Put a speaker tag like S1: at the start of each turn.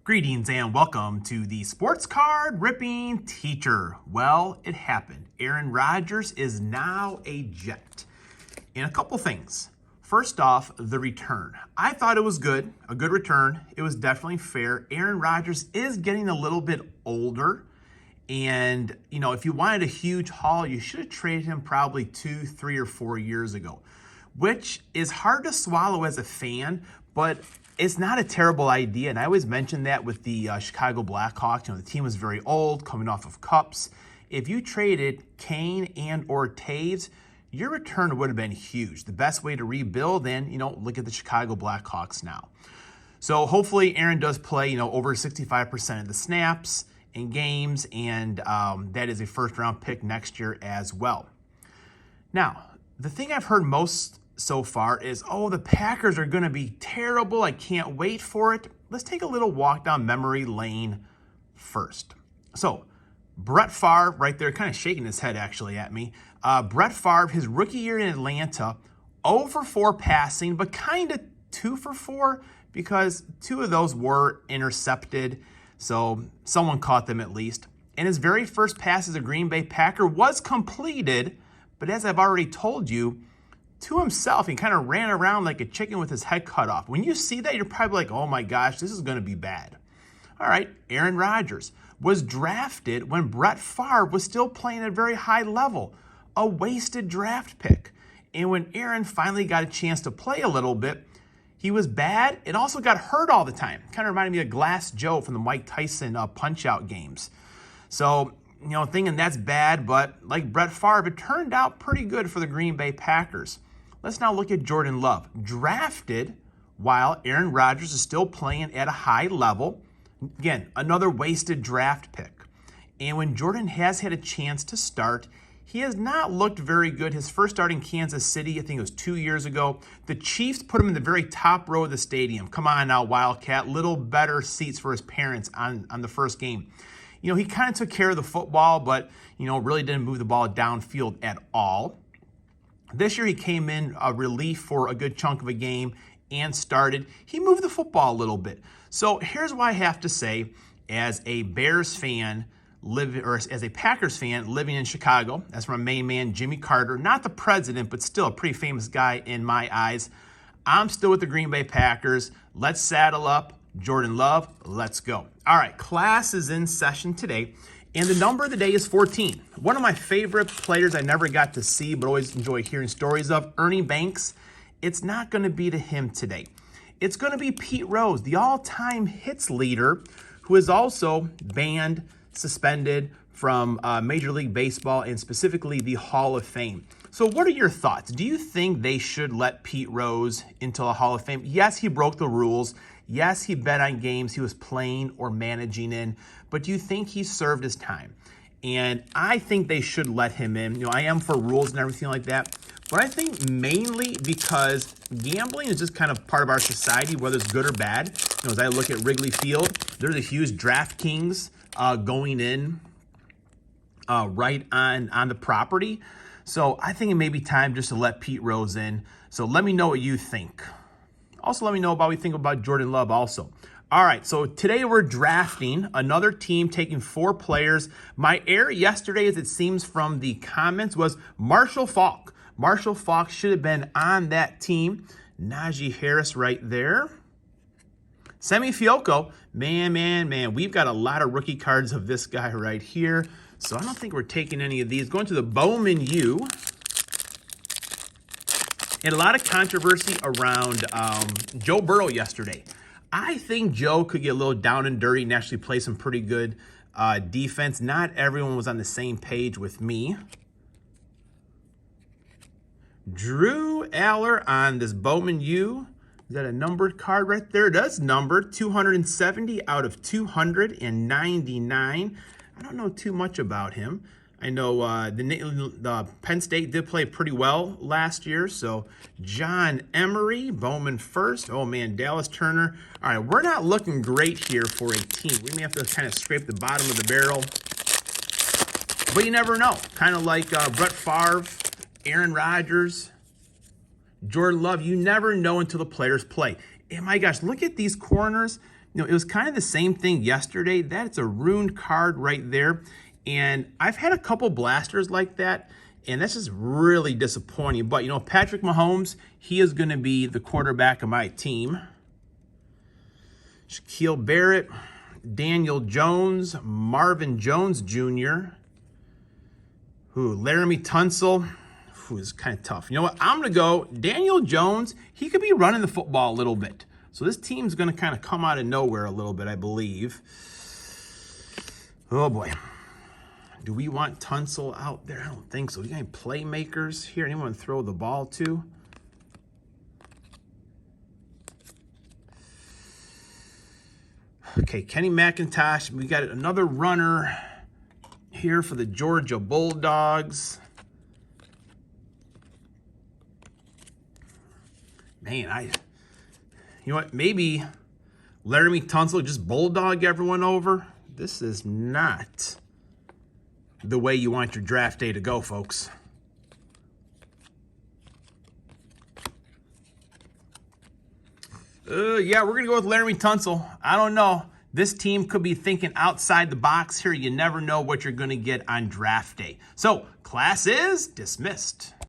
S1: Greetings and welcome to the Sports Card Ripping Teacher. Well, it happened. Aaron Rodgers is now a Jet. And a couple things. First off, the return. I thought it was good, a good return. It was definitely fair. Aaron Rodgers is getting a little bit older. And, if you wanted a huge haul, you should have traded him probably 2, 3, or 4 years ago, which is hard to swallow as a fan, but it's not a terrible idea. And I always mention that with the Chicago Blackhawks. The team was very old, coming off of cups. If you traded Kane and or Taves, your return would have been huge. The best way to rebuild, and, look at the Chicago Blackhawks now. So hopefully Aaron does play, over 65% of the snaps in games, and that is a first-round pick next year as well. Now, the thing I've heard most so far is, the Packers are going to be terrible. I can't wait for it. Let's take a little walk down memory lane first. So, Brett Favre right there, kind of shaking his head actually at me. Brett Favre, his rookie year in Atlanta, 0 for 4 passing, but kind of 2 for 4 because 2 of those were intercepted. So someone caught them at least. And his very first pass as a Green Bay Packer was completed, but as I've already told you, to himself, he kind of ran around like a chicken with his head cut off. When you see that, you're probably like, oh my gosh, this is going to be bad. All right, Aaron Rodgers was drafted when Brett Favre was still playing at a very high level, a wasted draft pick. And when Aaron finally got a chance to play a little bit, he was bad and also got hurt all the time. Kind of reminded me of Glass Joe from the Mike Tyson Punch-Out games. So, thinking that's bad, but like Brett Favre, it turned out pretty good for the Green Bay Packers. Let's now look at Jordan Love, drafted while Aaron Rodgers is still playing at a high level. Again, another wasted draft pick. And when Jordan has had a chance to start, he has not looked very good. His first start in Kansas City, I think it was 2 years ago. The Chiefs put him in the very top row of the stadium. Come on now, Wildcat. Little better seats for his parents on the first game. He kind of took care of the football, but, really didn't move the ball downfield at all. This year he came in a relief for a good chunk of a game and started. He moved the football a little bit. So here's what I have to say as a Bears fan, as a Packers fan living in Chicago. That's from my main man, Jimmy Carter. Not the president, but still a pretty famous guy in my eyes. I'm still with the Green Bay Packers. Let's saddle up. Jordan Love, let's go. All right, class is in session today, and the number of the day is 14. One of my favorite players I never got to see, but always enjoy hearing stories of, Ernie Banks. It's not going to be to him today. It's going to be Pete Rose, the all-time hits leader, who is also banned, suspended from Major League Baseball and specifically the Hall of Fame. So what are your thoughts? Do you think they should let Pete Rose into the Hall of Fame? Yes, he broke the rules. Yes, he bet on games he was playing or managing in, but do you think he served his time? And I think they should let him in. I am for rules and everything like that, but I think mainly because gambling is just kind of part of our society, whether it's good or bad. As I look at Wrigley Field, there's a huge DraftKings going in right on the property. So I think it may be time just to let Pete Rose in. So let me know what you think. Also, let me know what you think about Jordan Love also. All right, so today we're drafting another team, taking 4 players. My error yesterday, as it seems from the comments, was Marshall Faulk. Marshall Faulk should have been on that team. Najee Harris right there. Semi Fioco, man, we've got a lot of rookie cards of this guy right here. So I don't think we're taking any of these. Going to the Bowman U. And a lot of controversy around Joe Burrow yesterday. I think Joe could get a little down and dirty and actually play some pretty good defense. Not everyone was on the same page with me. Drew Aller on this Bowman U. Is that a numbered card right there? It is numbered, 270 out of 299. I don't know too much about him. I know the Penn State did play pretty well last year. So John Emery, Bowman first. Oh, man, Dallas Turner. All right, we're not looking great here for a team. We may have to kind of scrape the bottom of the barrel. But you never know. Kind of like Brett Favre, Aaron Rodgers, Jordan Love. You never know until the players play. And my gosh, look at these corners. it was kind of the same thing yesterday. That's a ruined card right there. And I've had a couple blasters like that, and that's just really disappointing. But, Patrick Mahomes, he is going to be the quarterback of my team. Shaquille Barrett, Daniel Jones, Marvin Jones Jr., Laramie Tunsil, who is kind of tough. You know what? I'm going to go Daniel Jones. He could be running the football a little bit. So this team's going to kind of come out of nowhere a little bit, I believe. Oh, boy. Do we want Tunsil out there? I don't think so. Do you got any playmakers here? Anyone to throw the ball to? Okay, Kenny McIntosh. We got another runner here for the Georgia Bulldogs. Man, you know what? Maybe Laramie Tunsil just bulldog everyone over. This is not the way you want your draft day to go, folks. Yeah, we're going to go with Laramie Tunsil. I don't know. This team could be thinking outside the box here. You never know what you're going to get on draft day. So, class is dismissed.